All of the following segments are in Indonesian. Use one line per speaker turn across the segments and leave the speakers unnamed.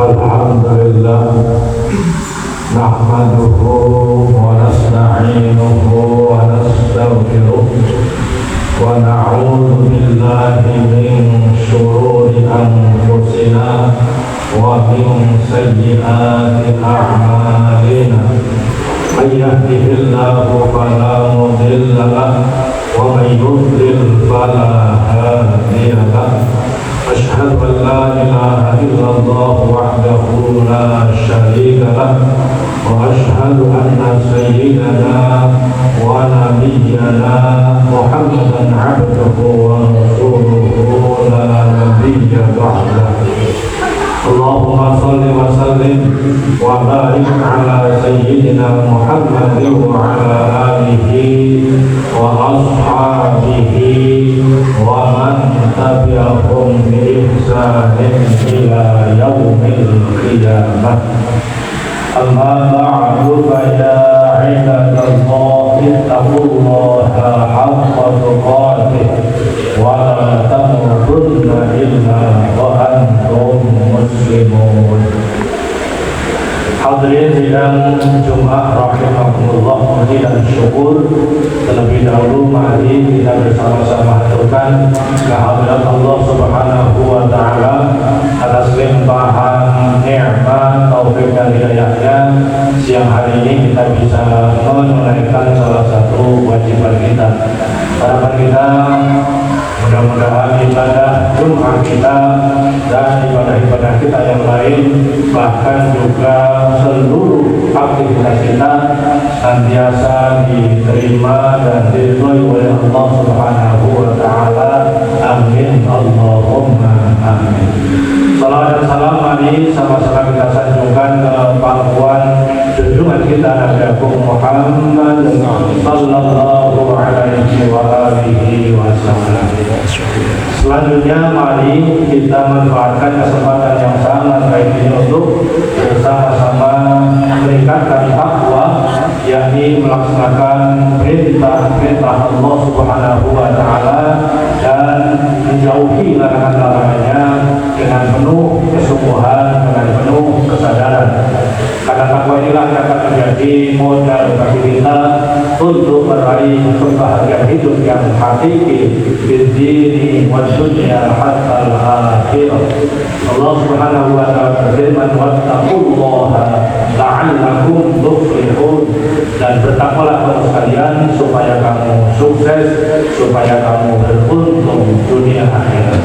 الحمد لله نحمده ونستعينه ونستغفره ونعوذ بالله من شرور أنفسنا ومن سيئات أعمالنا من يهده الله فلا مضل له ومن يضلل فلا هادي له أشهد أن لا إله إلا الله وحده لا شريك له وأشهد أن سيدنا ونبينا محمدا عبده ورسوله لا نبي بعده اللهم صل وسلم وبارك على سيدنا محمد وعلى آله وأصحابه ومن تبعهم بإحسان إلى يوم القيامة أما بعد فيا عباد الله اتقوا الله حق تقاته ولا تموتن إلا وأنتم مسلمون. Hadirin sidang Jumat rahimakumullah, puji dan syukur. Terlebih dahulu mari kita bersama-sama haturkan kehadirat Allah Subhanahu wa taala atas limpahan nikmat taufik dan hidayahnya. Siang hari ini kita bisa menunaikan salah satu kewajiban kita. Harapan kita mudah-mudahan ibadah Jumat kita dan ibadah-ibadah kita yang lain, bahkan juga seluruh aktivitas kita senantiasa diterima dan diridhoi oleh Allah Subhanahu wa taala. Amin Allahumma amin. Salawat dan salam mari sama-sama kita sanjungkan ke pangkuan junjungan kita Nabi Agung Muhammad sallallahu alaihi wa alihi wasallam. Selanjutnya mari kita manfaatkan kesempatan yang sangat baik ini untuk bersama-sama meningkatkan takwa, yakni melaksanakan perintah-perintah Allah Subhanahu wa taala dan menjauhi larangan-larangannya dengan penuh kesungguhan, dengan penuh kesadaran. Karena takwa inilah yang akan menjadi modal bagi kita untuk meraih kebahagiaan hidup yang hakiki di dini wa dunya hatta al-akhirah. Allah Subhanahu wa taala berfirman, wattaqullaha la'allakum tuflihun, dan bertakwalah kamu sekalian supaya kamu sukses, supaya kamu beruntung dunia akhirat.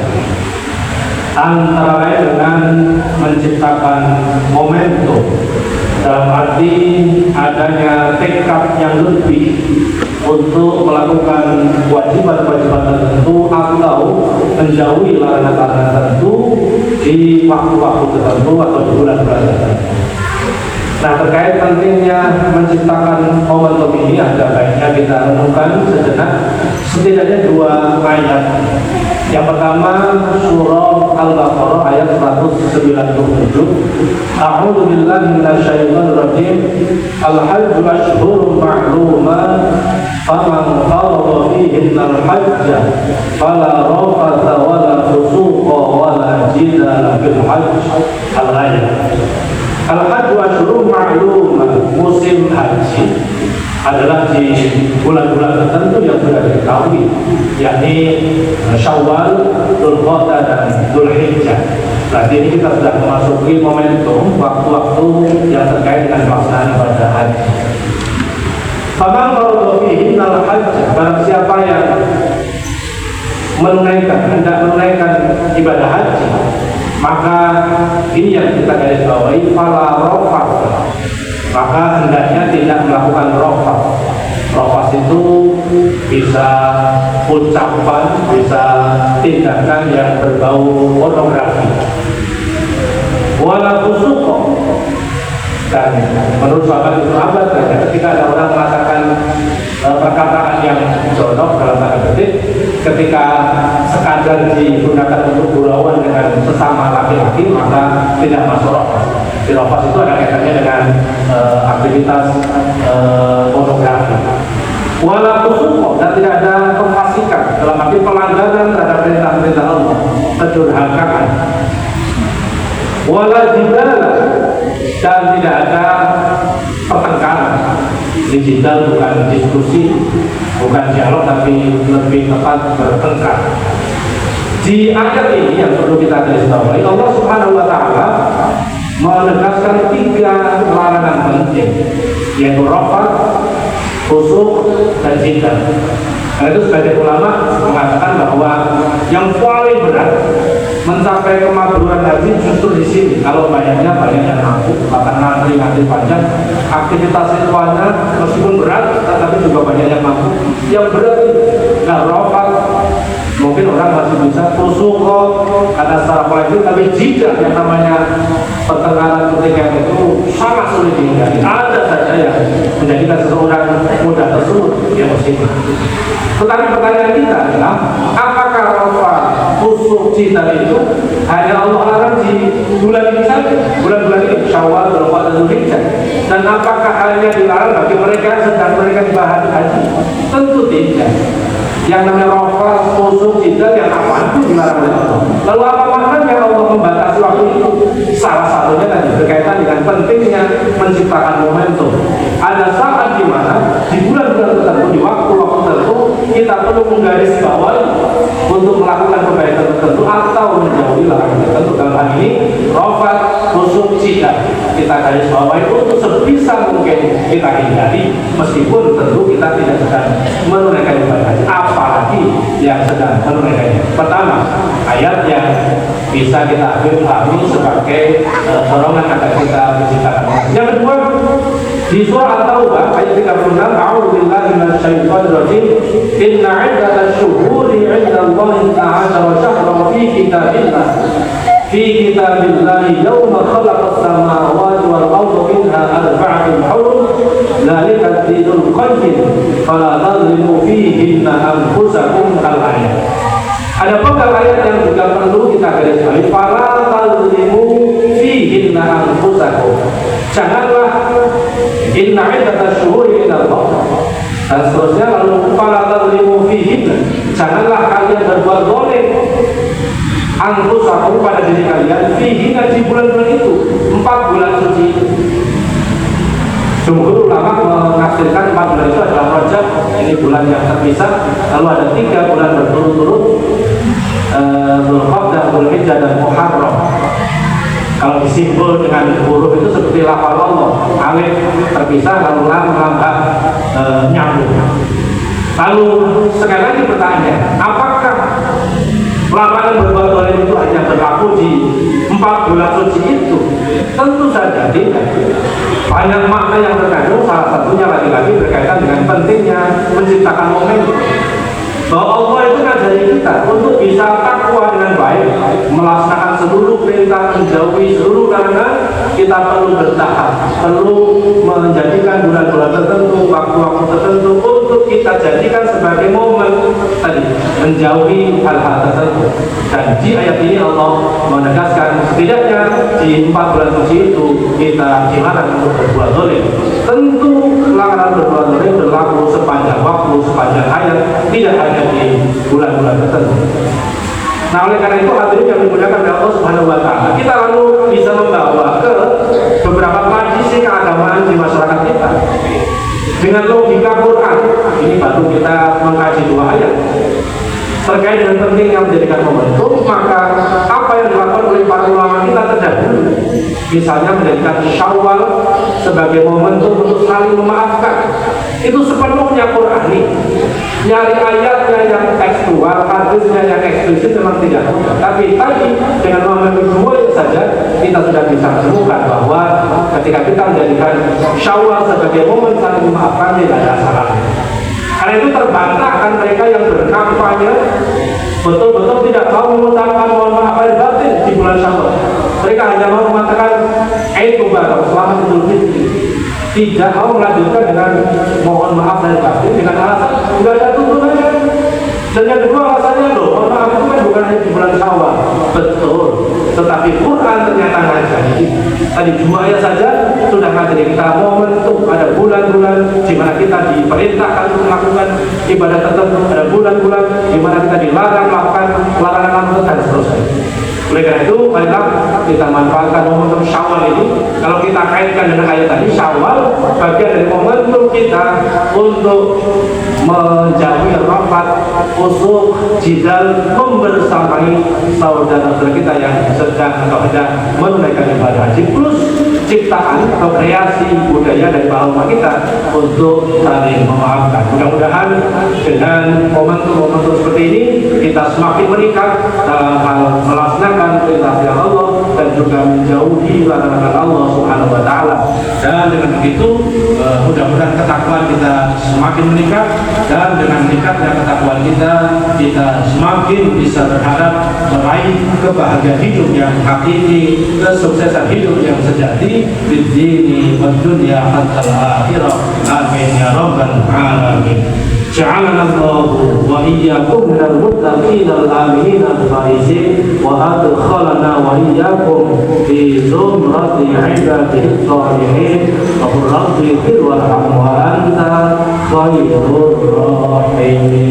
Antara lain dengan menciptakan momentum, dalam arti adanya tekad yang lebih untuk melakukan kewajiban-kewajiban tertentu atau menjauhi larangan-larangan tertentu di waktu-waktu tertentu atau di bulan-bulan tertentu. Nah, terkait pentingnya menciptakan momentum ini, ada baiknya kita renungkan sejenak setidaknya dua ayat. Yang pertama surah Al-Baqarah ayat 197. A'udzu billahi minasyaitonir rajim. Al-hajju ashhurun ma'lumat faman farada fihinal hajja fala rafatha wala fusuqa wala jidala fil hajj. Al-ayat. Al-hajju ashhurun ma'lumat, musim haji adalah di bulan-bulan tertentu yang sudah diketahui, yakni Syawal, Dzulqa'dah dan Dzulhijjah. Berarti ini kita sudah memasuki momentum waktu-waktu yang terkait dengan pelaksanaan ibadah haji. Faman farada fihinnal hajj, barang siapa yang hendak menunaikan ibadah haji, maka ini yang kita garis bawahi, fala rafath, maka hendaknya tidak melakukan rafas. Rafas itu bisa ucapan, bisa tindakan yang berbau pornografi. Wala fusuq, dan menurut sahabat ketika ada orang mengatakan perkataan yang jorok dalam tanda petik, ketika sekadar digunakan untuk gurauan dengan sesama laki-laki, maka tidak masuk rafas. Di rafas itu ada kaitannya dengan aktivitas pornografi. Wala fusuq, dan tidak ada kefasikan dalam arti pelanggaran terhadap perintah-perintah Allah, kedurhakaan. wala jidala, dan tidak ada pertengkaran. Jidal bukan diskusi, bukan dialog, tapi lebih tepat bertengkar. Di ayat ini yang perlu kita garis bawahi, Allah Subhanahu wa Ta'ala menegaskan 3 larangan penting, yaitu rafat, fusuk, dan jidal. Karena itu sebagian ulama mengatakan bahwa yang paling berat mencapai kemabruran haji justru di sini. Kalau banyak yang mampu, bahkan ngantri panjang, aktivitas ritualnya meskipun berat, tetapi juga banyak yang mampu. Yang berat itu nggak rafat, mungkin orang masih bisa fusuk karena secara kolektif, tapi jika yang namanya pertengahan ketika itu sangat sulit dihindari. Ada saja yang menjadikan seseorang mudah tersebut yang musibah. Tetapi pertanyaan kita adalah, apakah rafat, fusuk, jidal itu hanya Allah larang di bulan ini saja, bulan-bulan ini, Syawal, Dzulqa'dah, dan Dzulhijjah? Dan apakah hanya dilarang bagi mereka sedang mereka di bahan haji? Tentu tidak. Yang namanya rafat, fusuk, jidal, yang apa itu dilarang oleh Allah. Lalu apa maknanya Allah membatasi waktu itu? Salah satunya tadi berkaitan dengan pentingnya menciptakan momentum. Ada saat di mana di bulan-bulan tertentu, di waktu-waktu tertentu, kita perlu menggarisbawahi untuk melakukan kebaikan tertentu atau menjauhi larangan tertentu. Dalam hal ini rafat, fusuk, jidal kita garisbawahi untuk sebisa mungkin kita hindari, meskipun tentu kita tidak sedang menunaikan ibadah haji, apalagi yang sedang menunaikannya. Pertama, ayat yang bisa kita pahami sebagai dorongan agar kita menciptakan. Yang kedua, di surah At-Taubah ayat 36, A'udzubillahi minasyaitonir rajim. Inna 'iddatash syuhuri 'indallahi 12 syahran fi kitabillahi yawma khalaqas samawati wal arda minha arba'atun hurum dzalika ad-dinul qayyim fala tadhlimu fihinna anfusakum. Al-ayat. Ada beberapa ayat yang juga perlu kita garisbawahi. Fala tadhlimu fihinna anfusakum. Janganlah, inna 'iddatash syuhuri 'indallah, dan seterusnya. Lalu fala tadhlimu fihinna, janganlah kalian berbuat zalim anfusakum pada diri kalian fihinna, di bulan-bulan itu, 4 bulan suci itu. Jumhur ulama menafsirkan 4 bulan itu adalah Rajab, ini bulan yang terpisah. Lalu ada 3 bulan berturut-turut, Dzulqa'dah, Dzulhijjah, dan Muharram. Kalau disimbol dengan huruf itu seperti lafal Allah, alif terpisah, lalu lam nyambung. Lalu sekali lagi pertanyaan, apakah larangan berbuat zalim itu hanya berlaku di 4 bulan suci itu? Tentu saja tidak. Banyak makna yang terkandung, salah satunya lagi-lagi berkaitan dengan pentingnya menciptakan momentum. Bahwa Allah itu ngajari kita untuk bisa takwa dengan baik, melaksanakan seluruh perintah, menjauhi seluruh larangan. Kita perlu bertahap, perlu menjadikan bulan-bulan tertentu, waktu-waktu tertentu untuk kita jadikan sebagai momen tadi, menjauhi hal-hal tertentu. Dan di ayat ini Allah menegaskan setidaknya di 4 bulan suci itu kita dilarang untuk berbuat zalim. Tentu larangan berbuat zalim berlaku sepanjang waktu, sepanjang hayat, tidak hanya di bulan-bulan tertentu. Nah, oleh karena itu hadirin yang dimuliakan oleh Allah Subhanahu wa Ta'ala, kita lalu bisa membawa ke beberapa tradisi keagamaan di masyarakat kita dengan logika Quran. Ini baru kita mengkaji 2 ayat terkait dengan pentingnya menjadikan momentum. Maka apa yang dilakukan oleh para ulama kita terdahulu, misalnya menjadikan Syawal sebagai momentum untuk saling memaafkan, itu sepenuhnya Qurani. Nyari ayatnya yang tekstual, hadisnya yang eksplisit memang tidak mudah. Tapi tadi dengan momentum 2 saja kita sudah bisa menemukan bahwa ketika kita menjadikan Syawal sebagai momen saling memaafkan, tidak ada salahnya. Karena itu terbantahkan mereka yang berkampanye betul-betul tidak mau mengucapkan mohon maaf lahir batin di bulan Syawal. Mereka hanya mau mengatakan Eid Mubarak, selamat Idul Fitri. Tidak mau melanjutkan dengan mohon maaf lahir batin dengan alasan tidak ada tuntunannya. Dan yang kedua alasannya, loh, mohon maaf itu kan bukan hanya di bulan Syawal. Betul, tetapi Quran ternyata ngajari. Tadi 2 ayat saja sudah ngajari kita momentum. Ada bulan-bulan di mana kita diperintahkan untuk melakukan ibadah tertentu, ada bulan-bulan di mana kita dilarang melakukan larangan tertentu, dan seterusnya. Oleh karena itu, marilah kita manfaatkan momentum Syawal ini. Kalau kita kaitkan dengan ayat tadi, Syawal bagian dari momentum kita untuk menjauhi rapat, usuk, jidal, membersamai saudara-saudara kita yang sedang atau hendak menunaikan ibadah haji, plus ciptaan atau kreasi budaya dari para ulama kita untuk saling memaafkan. Mudah-mudahan dengan momentum-momentum seperti ini kita semakin meningkat dalam hal melaksanakan perintah Allah dan juga menjauhi larangan Allah Subhanahu wa taala. Dan dengan begitu mudah-mudahan ketakwaan kita semakin meningkat, dan dengan meningkatnya ketakwaan kita semakin bisa berharap meraih kebahagiaan hidup yang hakiki, kesuksesan hidup yang sejati di dini wa dunya hatta al-akhirah. Amin ya rabbal alamin. Ja'alana Allah wa iyyakum minal muttaqin al-aminin al-faizin wa adkhalana wa iyyakum fi zumrati ibadihi shalihin wa qur rabbi ighfir warham wa anta khairur rahimin.